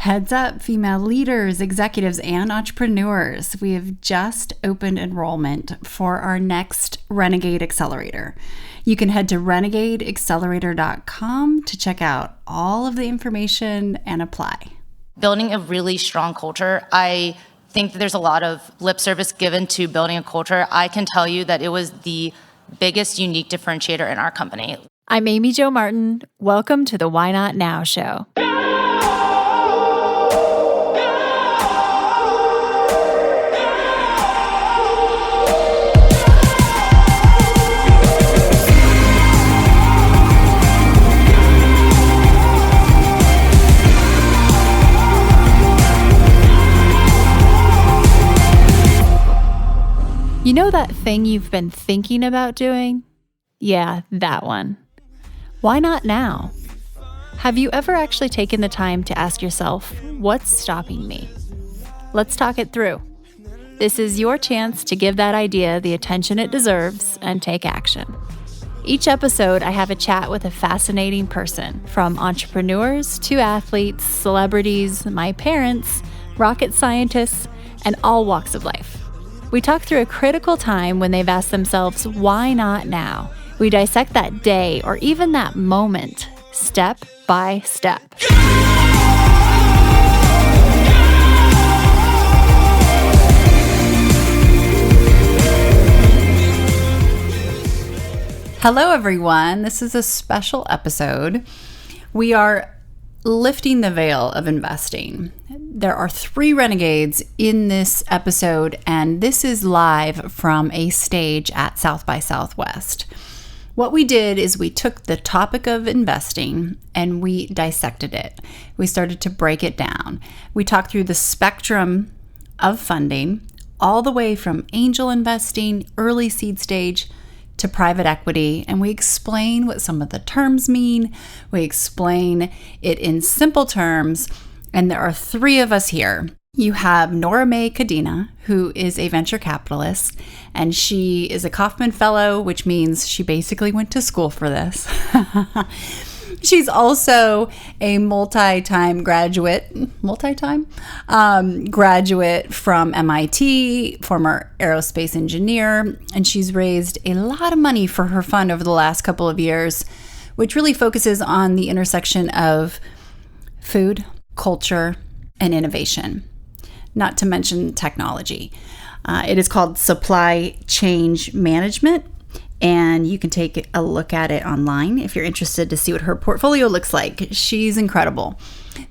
Heads up, female leaders, executives, and entrepreneurs. We have just opened enrollment for our next Renegade Accelerator. You can head to renegadeaccelerator.com to check out all of the information and apply. Building a really strong culture, I think that there's a lot of lip service given to building a culture. I can tell you that it was the biggest unique differentiator in our company. I'm Amy Jo Martin. Welcome to the Why Not Now show. You know that thing you've been thinking about doing? Yeah, that one. Why not now? Have you ever actually taken the time to ask yourself, what's stopping me? Let's talk it through. This is your chance to give that idea the attention it deserves and take action. Each episode, I have a chat with a fascinating person, from entrepreneurs to athletes, celebrities, my parents, rocket scientists, and all walks of life. We talk through a critical time when they've asked themselves, why not now? We dissect that day or even that moment, step by step. Hello, everyone. This is a special episode. We are lifting the veil of investing. There are 3 renegades in this episode, and this is live from a stage at South by Southwest. What we did is we took the topic of investing and we dissected it. We started to break it down. We talked through the spectrum of funding, all the way from angel investing, early seed stage, to private equity, and we explain what some of the terms mean. We explain it in simple terms, and there are 3 of us here. You have Noramay Cadena, who is a venture capitalist, and she is a Kauffman Fellow, which means she basically went to school for this. She's also a multi-time graduate from MIT, former aerospace engineer, and she's raised a lot of money for her fund over the last couple of years, which really focuses on the intersection of food, culture, and innovation, not to mention technology. It is called Supply Chain Management, and you can take a look at it online if you're interested to see what her portfolio looks like. She's incredible.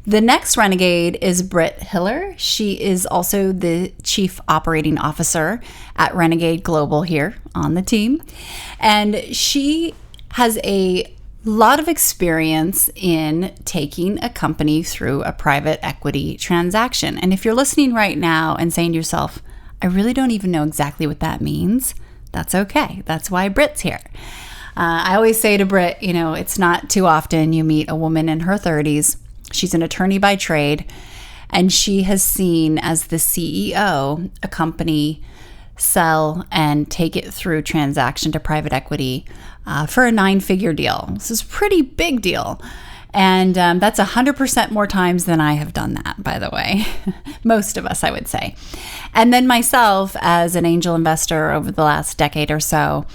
The next renegade is Britt Hiller. She is also the Chief Operating Officer at Renegade Global here on the team. And she has a lot of experience in taking a company through a private equity transaction. And if you're listening right now and saying to yourself, I really don't even know exactly what that means, that's okay. That's why Britt's here. I always say to Britt, it's not too often you meet a woman in her 30s. She's an attorney by trade, and she has seen as the CEO a company sell and take it through transaction to private equity for a 9-figure deal. This is a pretty big deal. And that's 100% more times than I have done that, by the way. Most of us, I would say. And then myself as an angel investor over the last decade or so,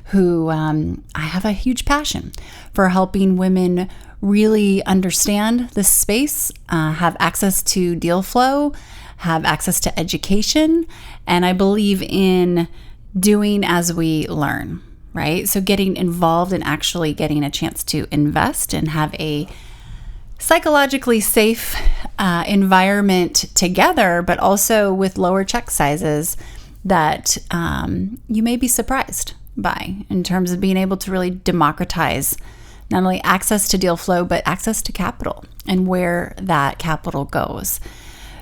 who I have a huge passion for helping women really understand this space, have access to deal flow, have access to education, and I believe in doing as we learn. Right? So getting involved and actually getting a chance to invest and have a psychologically safe environment together, but also with lower check sizes that you may be surprised by in terms of being able to really democratize not only access to deal flow, but access to capital and where that capital goes.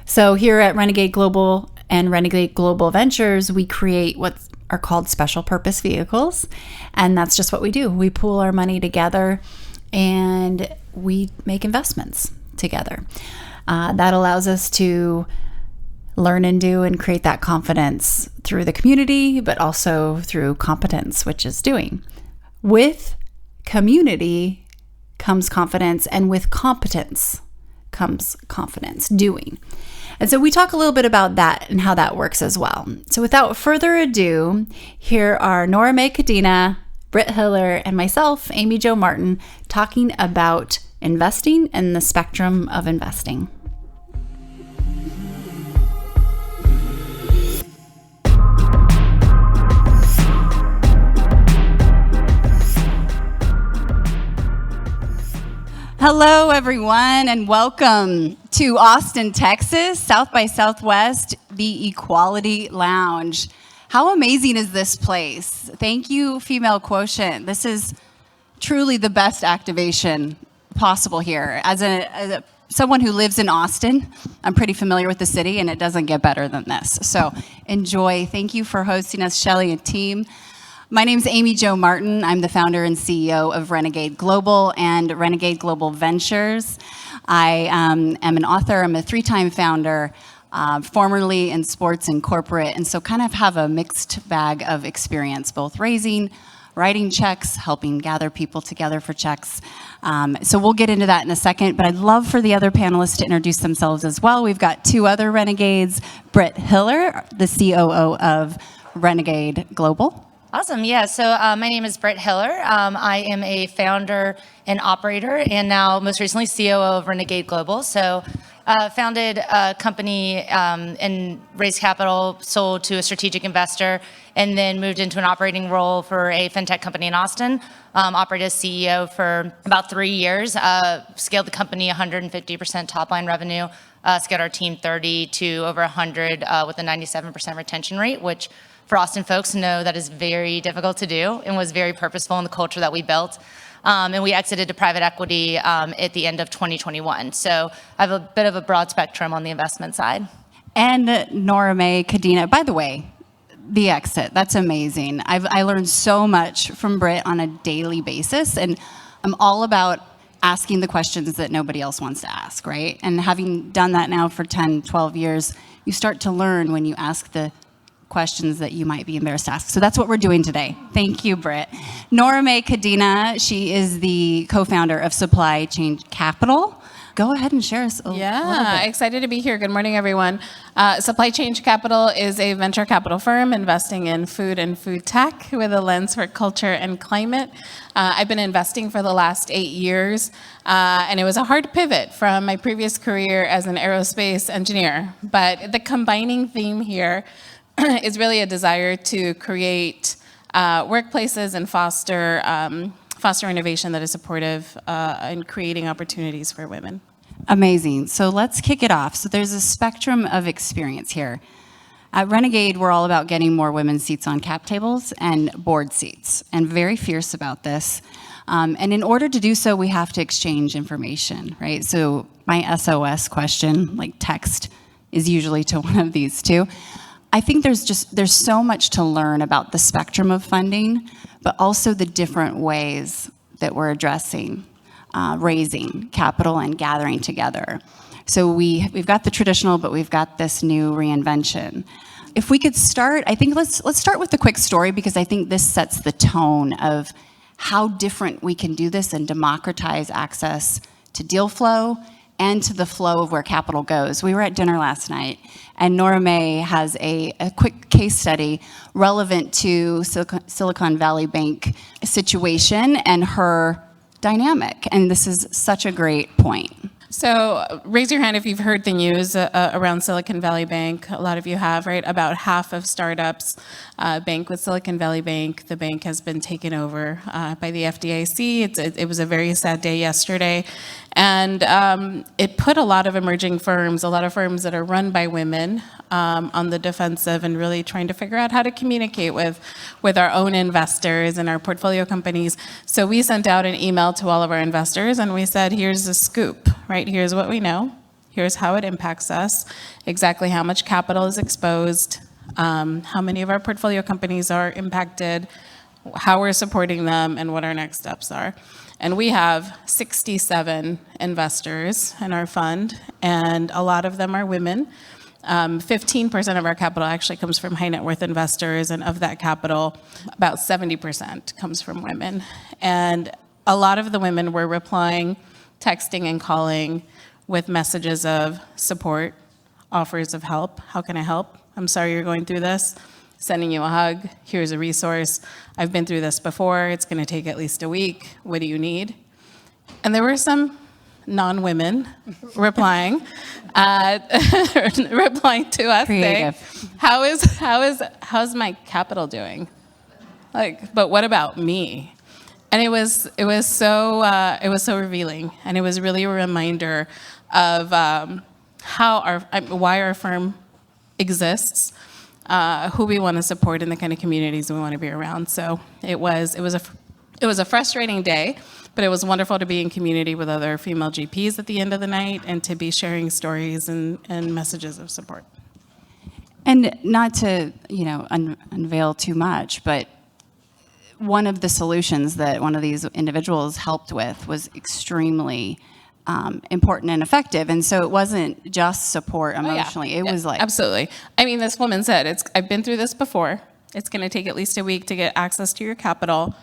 So here at Renegade Global and Renegade Global Ventures, we create what are called special purpose vehicles. And that's just what we do. We pool our money together and we make investments together. That allows us to learn and do and create that confidence through the community, but also through competence, which is doing. With community comes confidence, and with competence comes confidence, doing. And so we talk a little bit about that and how that works as well. So without further ado, here are Noramay Cadena, Britt Hiller, and myself, Amy Jo Martin, talking about investing and the spectrum of investing. Hello, everyone, and welcome to Austin, Texas, South by Southwest, the Equality Lounge. How amazing is this place? Thank you, Female Quotient. This is truly the best activation possible here. As someone who lives in Austin, I'm pretty familiar with the city, and it doesn't get better than this. So enjoy. Thank you for hosting us, Shelly and team. My name is Amy Jo Martin. I'm the founder and CEO of Renegade Global and Renegade Global Ventures. I am an author. I'm a 3-time founder, formerly in sports and corporate, and so kind of have a mixed bag of experience, both raising, writing checks, helping gather people together for checks. So we'll get into that in a second, but I'd love for the other panelists to introduce themselves as well. We've got 2 other renegades, Britt Hiller, the COO of Renegade Global. Awesome. Yeah. So my name is Britt Hiller. I am a founder and operator, and now most recently COO of Renegade Global. So founded a company and raised capital, sold to a strategic investor, and then moved into an operating role for a fintech company in Austin. Operated as CEO for about 3 years. Scaled the company 150% top line revenue. Scaled our team 30 to over 100 with a 97% retention rate, which for Austin folks know that is very difficult to do and was very purposeful in the culture that we built. And we exited to private equity at the end of 2021. So I have a bit of a broad spectrum on the investment side. And Noramay Cadena, by the way, the exit, that's amazing. I learned so much from Britt on a daily basis, and I'm all about asking the questions that nobody else wants to ask, right? And having done that now for 10, 12 years, you start to learn when you ask the questions that you might be embarrassed to ask. So that's what we're doing today. Thank you, Britt. Noramay Cadena, she is the co-founder of Supply Chain Capital. Go ahead and share us a little bit. Excited to be here. Good morning, everyone. Supply Chain Capital is a venture capital firm investing in food and food tech with a lens for culture and climate. I've been investing for the last 8 years, and it was a hard pivot from my previous career as an aerospace engineer. But the combining theme here is really a desire to create workplaces and foster innovation that is supportive in creating opportunities for women. Amazing. So let's kick it off. So there's a spectrum of experience here. At Renegade, we're all about getting more women's seats on cap tables and board seats, and very fierce about this. And in order to do so, we have to exchange information, right? So my SOS question, like text, is usually to one of these 2. I think there's so much to learn about the spectrum of funding, but also the different ways that we're addressing raising capital and gathering together. So we've got the traditional, but we've got this new reinvention. If we could start, I think let's start with the quick story, because I think this sets the tone of how different we can do this and democratize access to deal flow and to the flow of where capital goes. We were at dinner last night, and Noramay has a quick case study relevant to Silicon Valley Bank situation and her dynamic, and this is such a great point. So raise your hand if you've heard the news around Silicon Valley Bank. A lot of you have, right? About half of startups bank with Silicon Valley Bank. The bank has been taken over by the FDIC. It was a very sad day yesterday. And it put a lot of emerging firms, a lot of firms that are run by women, on the defensive and really trying to figure out how to communicate with our own investors and our portfolio companies. So we sent out an email to all of our investors and we said, here's the scoop, right? Here's what we know. Here's how it impacts us, exactly how much capital is exposed, how many of our portfolio companies are impacted, how we're supporting them, and what our next steps are. And we have 67 investors in our fund, and a lot of them are women. 15% of our capital actually comes from high net worth investors, and of that capital, about 70% comes from women. And a lot of the women were replying, texting and calling with messages of support, offers of help. How can I help? I'm sorry you're going through this. Sending you a hug. Here's a resource. I've been through this before. It's going to take at least a week. What do you need? And there were some non-women replying to us saying, how's my capital doing? Like, but what about me? And it was so revealing, and it was really a reminder of why our firm exists, who we want to support, and the kind of communities we want to be around. So it was a frustrating day, but it was wonderful to be in community with other female GPs at the end of the night, and to be sharing stories and messages of support. And not to, unveil too much, but one of the solutions that one of these individuals helped with was extremely important and effective. And so it wasn't just support emotionally. It was like... Absolutely. I mean, this woman said, I've been through this before. It's going to take at least a week to get access to your capital.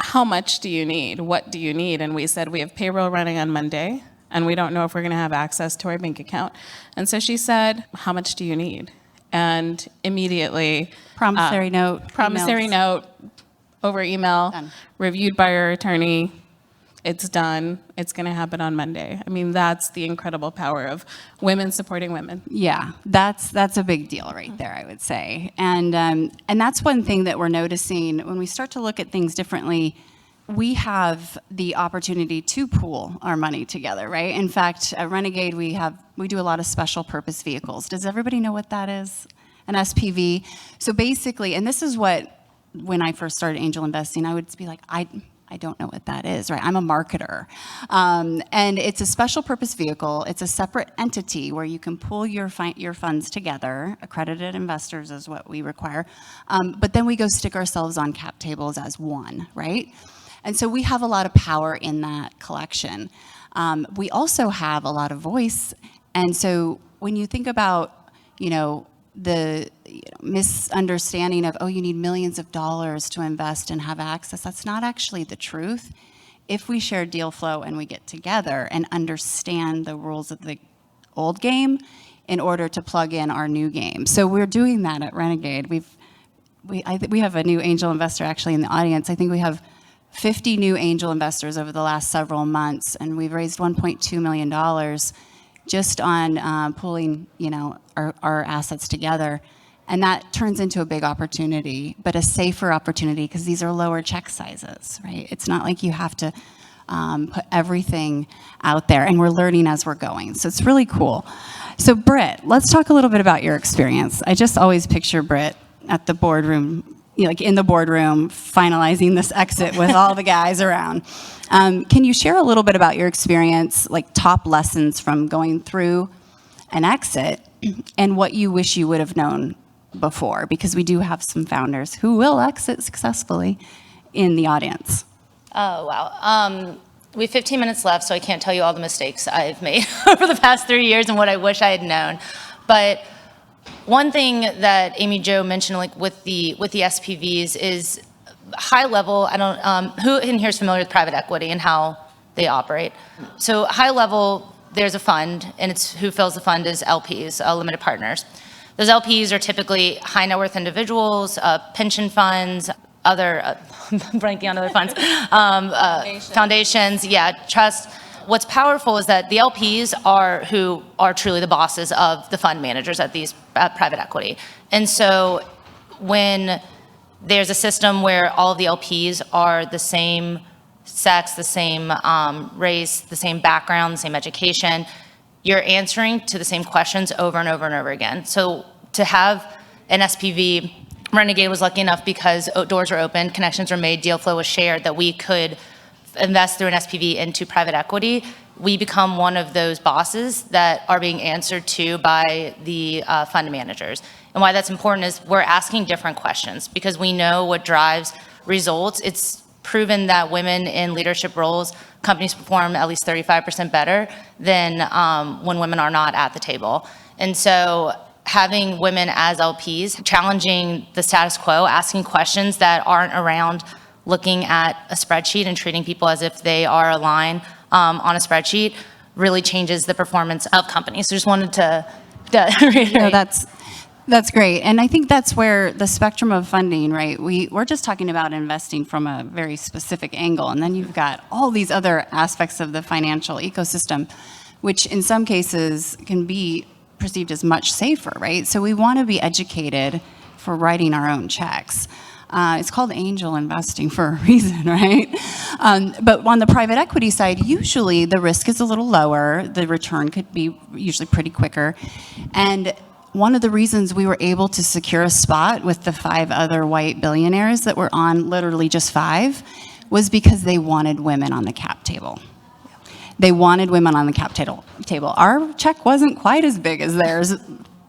How much do you need? What do you need? And we said, we have payroll running on Monday, and we don't know if we're going to have access to our bank account. And so she said, how much do you need? And immediately... Promissory note over email, done. Reviewed by our attorney. It's done. It's going to happen on Monday. I mean, that's the incredible power of women supporting women. Yeah, that's a big deal right there, I would say. And that's one thing that we're noticing when we start to look at things differently. We have the opportunity to pool our money together, right? In fact, at Renegade, we do a lot of special purpose vehicles. Does everybody know what that is? An SPV. So basically, and this is what, when I first started angel investing, I would be like, I don't know what that is, right? I'm a marketer. And it's a special purpose vehicle. It's a separate entity where you can pool your funds together. Accredited investors is what we require. But then we go stick ourselves on cap tables as one, right? And so we have a lot of power in that collection. We also have a lot of voice. And so when you think about, the misunderstanding of, you need millions of dollars to invest and have access, that's not actually the truth. If we share deal flow and we get together and understand the rules of the old game in order to plug in our new game. So we're doing that at Renegade. We have a new angel investor actually in the audience. I think we have 50 new angel investors over the last several months, and we've raised $1.2 million just on pooling, our assets together. And that turns into a big opportunity, but a safer opportunity because these are lower check sizes, right? It's not like you have to put everything out there, and we're learning as we're going. So it's really cool. So Britt, let's talk a little bit about your experience. I just always picture Britt at the boardroom, like in the boardroom, finalizing this exit with all the guys around. Can you share a little bit about your experience, like top lessons from going through an exit, and what you wish you would have known before? Because we do have some founders who will exit successfully in the audience. Oh, wow. We have 15 minutes left, so I can't tell you all the mistakes I've made over the past 3 years and what I wish I had known. But one thing that Amy Jo mentioned, like with the SPVs, is high level. I don't who in here is familiar with private equity and how they operate. So high level, there's a fund, and it's who fills the fund is LPs, limited partners. Those LPs are typically high net worth individuals, pension funds, other blanking on other funds, foundations, trusts. What's powerful is that the LPs are who are truly the bosses of the fund managers at these private equity. And so when there's a system where all of the LPs are the same sex, the same race, the same background, the same education, you're answering to the same questions over and over and over again. So to have an SPV, Renegade was lucky enough because doors were open, connections were made, deal flow was shared, that we could invest through an SPV into private equity. We become one of those bosses that are being answered to by the fund managers. And why that's important is we're asking different questions because we know what drives results. It's proven that women in leadership roles, companies perform at least 35% better than when women are not at the table. And so having women as LPs, challenging the status quo, asking questions that aren't around looking at a spreadsheet and treating people as if they are a line on a spreadsheet, really changes the performance of companies. So just wanted to reiterate. No, that's great. And I think that's where the spectrum of funding, right? We're just talking about investing from a very specific angle. And then you've got all these other aspects of the financial ecosystem, which in some cases can be perceived as much safer, right? So we want to be educated for writing our own checks. It's called angel investing for a reason, right? But on the private equity side, usually the risk is a little lower. The return could be usually pretty quicker. And one of the reasons we were able to secure a spot with the 5 other white billionaires that were on literally just 5 was because they wanted women on the cap table. They wanted women on the cap table. Our check wasn't quite as big as theirs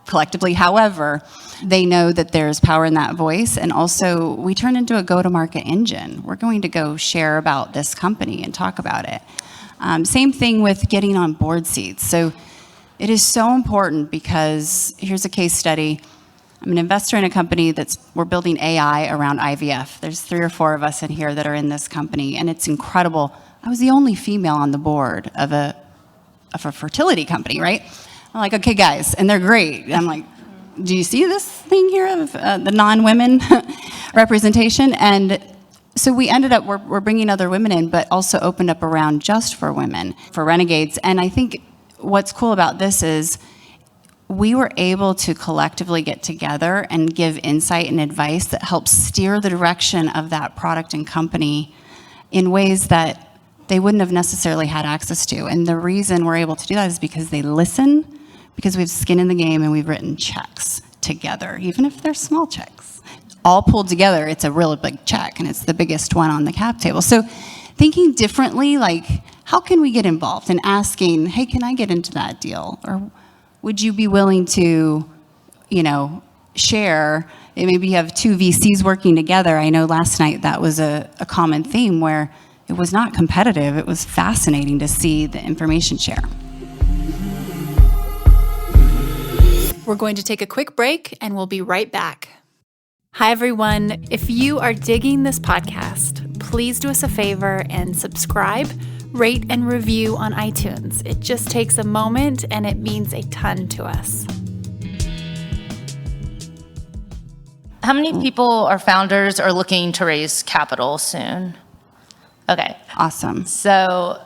collectively. However, they know that there's power in that voice. And also, we turned into a go-to-market engine. We're going to go share about this company and talk about it. Same thing with getting on board seats. So it is so important because here's a case study. I'm an investor in a company we're building AI around IVF. There's 3 or 4 of us in here that are in this company, and it's incredible. I was the only female on the board of a fertility company, right? I'm like, okay, guys, and they're great. I'm like, do you see this thing here of the non-women representation? And so we ended up, we're bringing other women in, but also opened up around just for women, for Renegades. And I think what's cool about this is we were able to collectively get together and give insight and advice that helps steer the direction of that product and company in ways that they wouldn't have necessarily had access to. And the reason we're able to do that is because they listen, because we have skin in the game and we've written checks together, even if they're small checks. All pulled together, it's a really big check, and it's the biggest one on the cap table. So thinking differently, like, how can we get involved? And asking, hey, can I get into that deal? Or would you be willing to, share? Maybe you have 2 VCs working together. I know last night that was a common theme where it was not competitive. It was fascinating to see the information share. We're going to take a quick break and we'll be right back. Hi, everyone. If you are digging this podcast, please do us a favor and subscribe, rate, and review on iTunes. It just takes a moment and it means a ton to us. How many people are founders or looking to raise capital soon? Okay. Awesome. So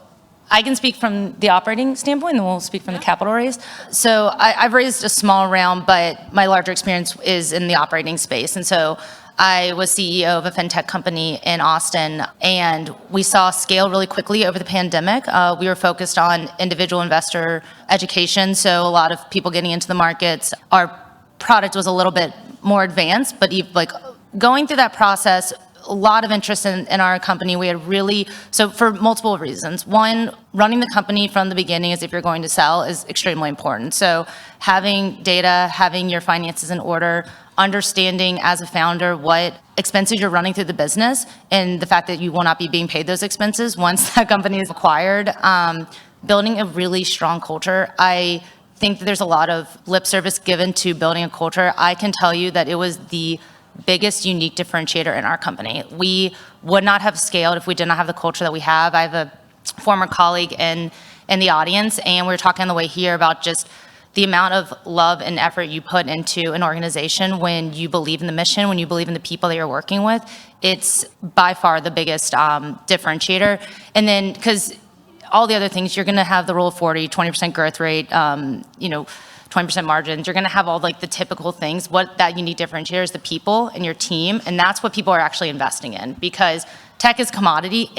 I can speak from the operating standpoint, and we'll speak from the capital raise. So I've raised a small round, but my larger experience is in the operating space. And so I was CEO of a fintech company in Austin, and we saw scale really quickly over the pandemic. We were focused on individual investor education, so a lot of people getting into the markets. Our product was a little bit more advanced, but going through that process, a lot of interest in our company. We had so for multiple reasons. One, running the company from the beginning as if you're going to sell is extremely important. So having data, having your finances in order, understanding as a founder what expenses you're running through the business, and the fact that you will not be being paid those expenses once that company is acquired. Building a really strong culture. I think that there's a lot of lip service given to building a culture. I can tell you that it was the biggest unique differentiator in our company. We would not have scaled if we did not have the culture that we have. I have a former colleague in the audience, and we were talking on the way here about just the amount of love and effort you put into an organization when you believe in the mission, when you believe in the people that you're working with. It's by far the biggest differentiator. And then, because all the other things, you're gonna have the rule of 40, 20% growth rate, 20% margins, you're gonna have all the typical things. What that unique differentiator is the people and your team, and that's what people are actually investing in, because tech is commodity.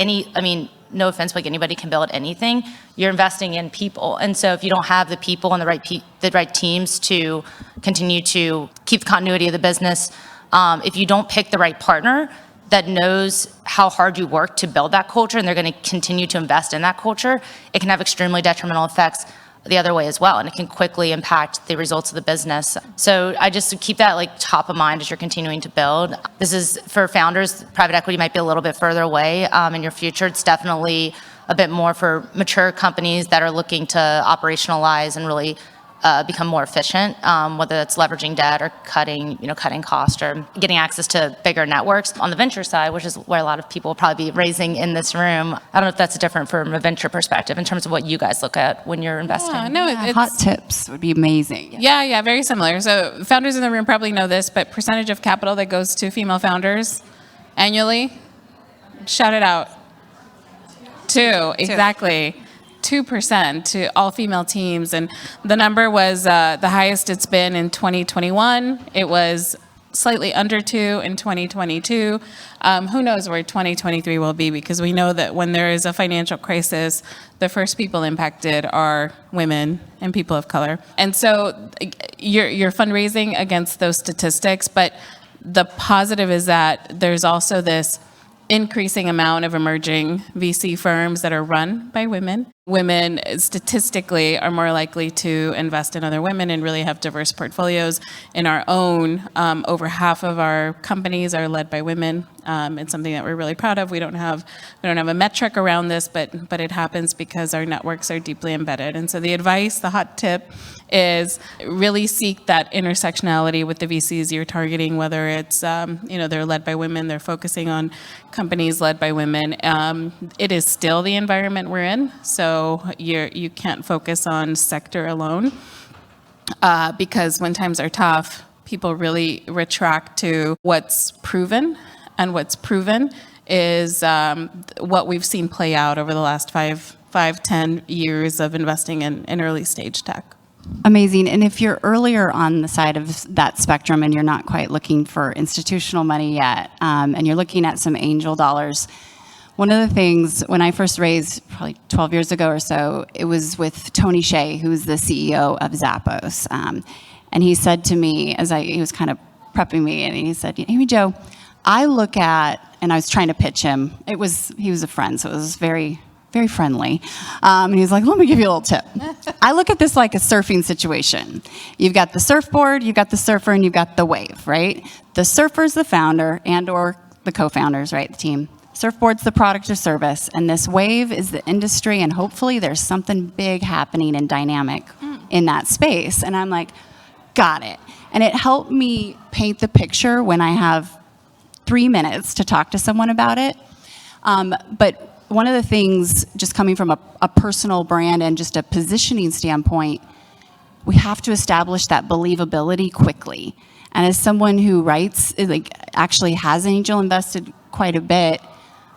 No offense, but anybody can build anything. You're investing in people, and so if you don't have the people and the right teams to continue to keep the continuity of the business, if you don't pick the right partner that knows how hard you work to build that culture, and they're gonna continue to invest in that culture, it can have extremely detrimental effects the other way as well, and it can quickly impact the results of the business. So I just keep that top of mind as you're continuing to build. This is for founders. Private equity might be a little bit further away in your future. It's definitely a bit more for mature companies that are looking to operationalize and really become more efficient, whether that's leveraging debt or cutting cost or getting access to bigger networks. On the venture side, which is where a lot of people will probably be raising in this room, I don't know if that's different from a venture perspective in terms of what you guys look at when you're investing. Hot tips would be amazing. Yeah, very similar. So founders in the room probably know this, but percentage of capital that goes to female founders annually, shout it out. 2, exactly. 2% to all female teams. And the number was the highest it's been in 2021. It was slightly under 2 in 2022. Who knows where 2023 will be, because we know that when there is a financial crisis, the first people impacted are women and people of color. And so you're fundraising against those statistics, but the positive is that there's also this increasing amount of emerging VC firms that are run by women. Women statistically are more likely to invest in other women and really have diverse portfolios. In our own, over half of our companies are led by women. It's something that we're really proud of. We don't have a metric around this, but it happens because our networks are deeply embedded. And so the advice, the hot tip, is really seek that intersectionality with the VCs you're targeting, whether it's they're led by women, they're focusing on companies led by women. It is still the environment we're in, so you can't focus on sector alone, because when times are tough, people really retract to what's proven, and what's proven is what we've seen play out over the last 5-10 years of investing in early stage tech. Amazing. And if you're earlier on the side of that spectrum and you're not quite looking for institutional money yet, and you're looking at some angel dollars, one of the things, when I first raised probably 12 years ago or so, it was with Tony Hsieh, who's the CEO of Zappos. And he said to me, he was kind of prepping me, and he said, Amy Jo, I look at, and I was trying to pitch him. He was a friend, so it was very, very friendly. And he's like, let me give you a little tip. I look at this like a surfing situation. You've got the surfboard, you've got the surfer, and you've got the wave, right? The surfer's the founder and or the co-founders, right, the team. Surfboard's the product or service, and this wave is the industry, and hopefully there's something big happening and dynamic in that space. And I'm like, got it. And it helped me paint the picture when I have 3 minutes to talk to someone about it. But one of the things, just coming from a personal brand and just a positioning standpoint, we have to establish that believability quickly. And as someone who writes, actually has angel invested quite a bit,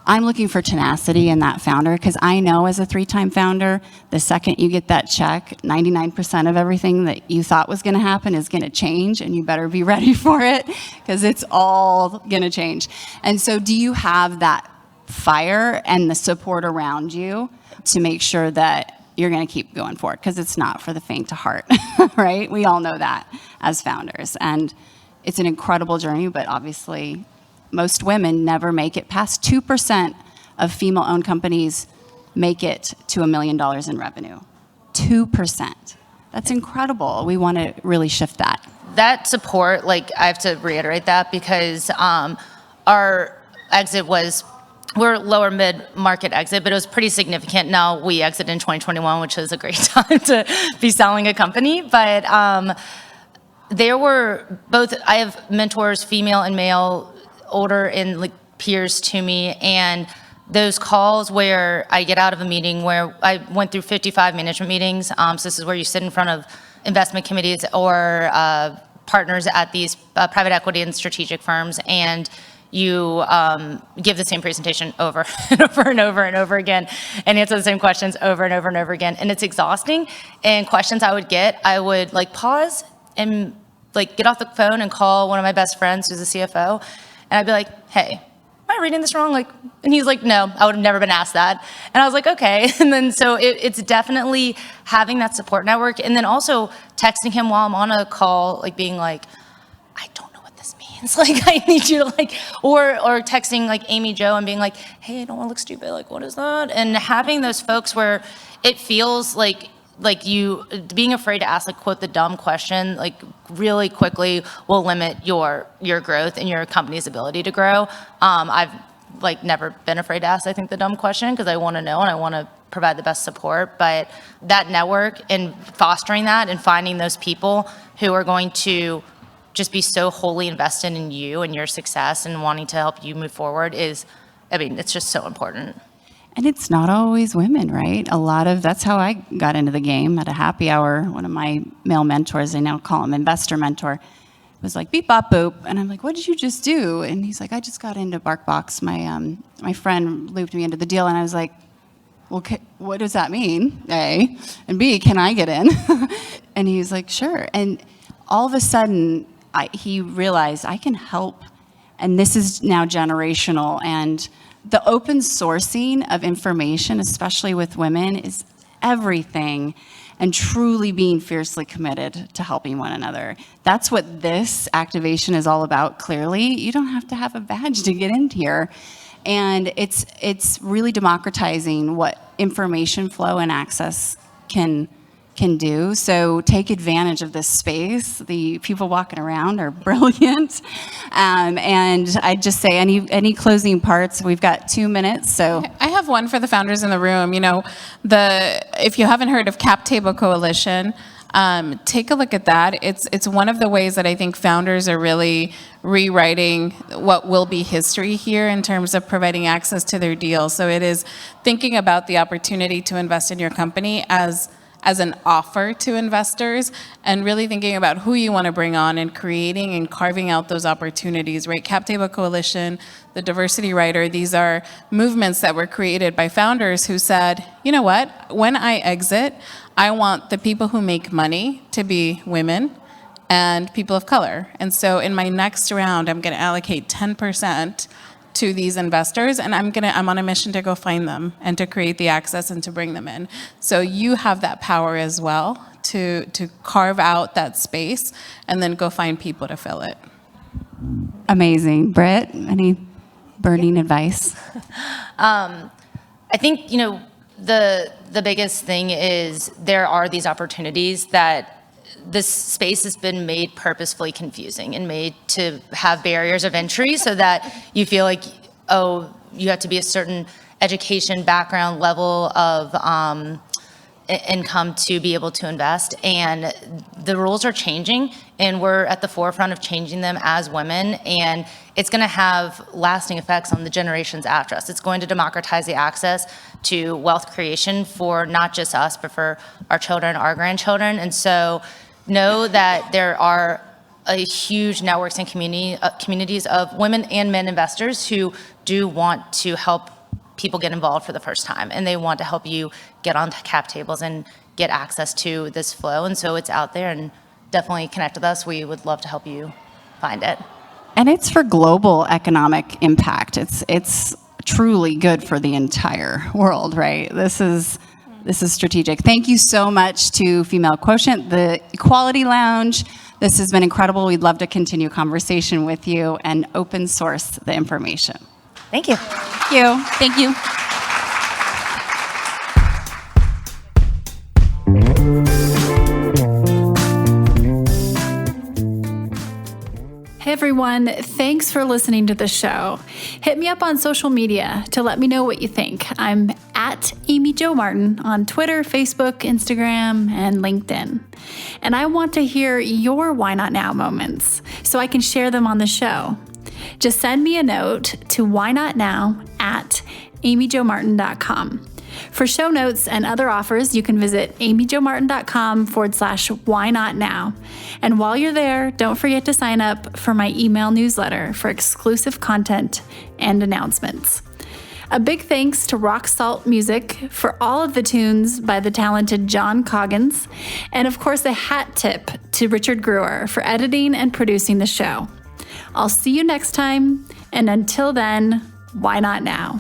I'm looking for tenacity in that founder, because I know as a 3-time founder, the second you get that check, 99% of everything that you thought was going to happen is going to change, and you better be ready for it, because it's all going to change. And so do you have that fire and the support around you to make sure that you're going to keep going forward? Because it's not for the faint of heart, right? We all know that as founders. And it's an incredible journey, but obviously most women never make it past 2% of female-owned companies make it to $1 million in revenue. 2%. That's incredible. We want to really shift that. That support, I have to reiterate that, because our exit we're lower mid-market exit, but it was pretty significant. Now we exited in 2021, which is a great time to be selling a company. But there were both, I have mentors, female and male, older and peers to me, and those calls where I get out of a meeting where I went through 55 management meetings. So this is where you sit in front of investment committees or partners at these private equity and strategic firms, and you give the same presentation over and over and over and over again, and answer the same questions over and over and over again. And it's exhausting. And questions I would pause and get off the phone and call one of my best friends who's a CFO. And I'd be like, hey, am I reading this wrong? And he's like, no, I would have never been asked that. And I was like, okay. And then so it's definitely having that support network. And then also texting him while I'm on a call, being like, I don't know what this means. I need you to or texting Amy Jo and being like, hey, I don't want to look stupid. What is that? And having those folks where it feels like you being afraid to ask quote the dumb question really quickly will limit your growth and your company's ability to grow. I've never been afraid to ask, I think, the dumb question, because I want to know and I want to provide the best support. But that network and fostering that and finding those people who are going to just be so wholly invested in you and your success and wanting to help you move forward it's just so important. And it's not always women, right? That's how I got into the game at a happy hour. One of my male mentors, I now call him investor mentor, was like, beep, bop, boop. And I'm like, what did you just do? And he's like, I just got into BarkBox. My friend looped me into the deal. And I was like, well, what does that mean? A, and B, can I get in? And he was like, sure. And all of a sudden, he realized I can help. And this is now generational. And the open sourcing of information, especially with women, is everything, and truly being fiercely committed to helping one another. That's what this activation is all about, clearly. You don't have to have a badge to get in here. And it's really democratizing what information flow and access can do. So take advantage of this space. The people walking around are brilliant. And I'd just say any closing parts. We've got 2 minutes. So I have one for the founders in the room. If you haven't heard of Cap Table Coalition, take a look at that. It's one of the ways that I think founders are really rewriting what will be history here in terms of providing access to their deals. So it is thinking about the opportunity to invest in your company as an offer to investors, and really thinking about who you want to bring on and creating and carving out those opportunities, right? Cap Table Coalition, the Diversity Rider, these are movements that were created by founders who said, you know what, when I exit, I want the people who make money to be women and people of color. And so in my next round, I'm going to allocate 10% to these investors, and I'm on a mission to go find them and to create the access and to bring them in. So you have that power as well to carve out that space and then go find people to fill it. amazing. Britt, any burning advice? I think, the biggest thing is there are these opportunities that this space has been made purposefully confusing and made to have barriers of entry so that you feel like, you have to be a certain education background level of income to be able to invest. And the rules are changing, and we're at the forefront of changing them as women. And it's going to have lasting effects on the generations after us. It's going to democratize the access to wealth creation for not just us, but for our children, our grandchildren. And so know that there are a huge networks and communities of women and men investors who do want to help people get involved for the first time, and they want to help you get on cap tables and get access to this flow. And so it's out there, and definitely connect with us. We would love to help you find it. And it's for global economic impact. It's truly good for the entire world, right? This is strategic. Thank you so much to Female Quotient, the Equality Lounge. This has been incredible. We'd love to continue conversation with you and open source the information. Thank you. Thank you. Thank you. Hey everyone, thanks for listening to the show. Hit me up on social media to let me know what you think. I'm at Amy Jo Martin on Twitter, Facebook, Instagram, and LinkedIn. And I want to hear your Why Not Now moments so I can share them on the show. Just send me a note to whynotnow@amyjomartin.com. For show notes and other offers, you can visit amyjomartin.com/whynotnow. And while you're there, don't forget to sign up for my email newsletter for exclusive content and announcements. A big thanks to Rock Salt Music for all of the tunes by the talented John Coggins. And of course, a hat tip to Richard Brewer for editing and producing the show. I'll see you next time. And until then, why not now?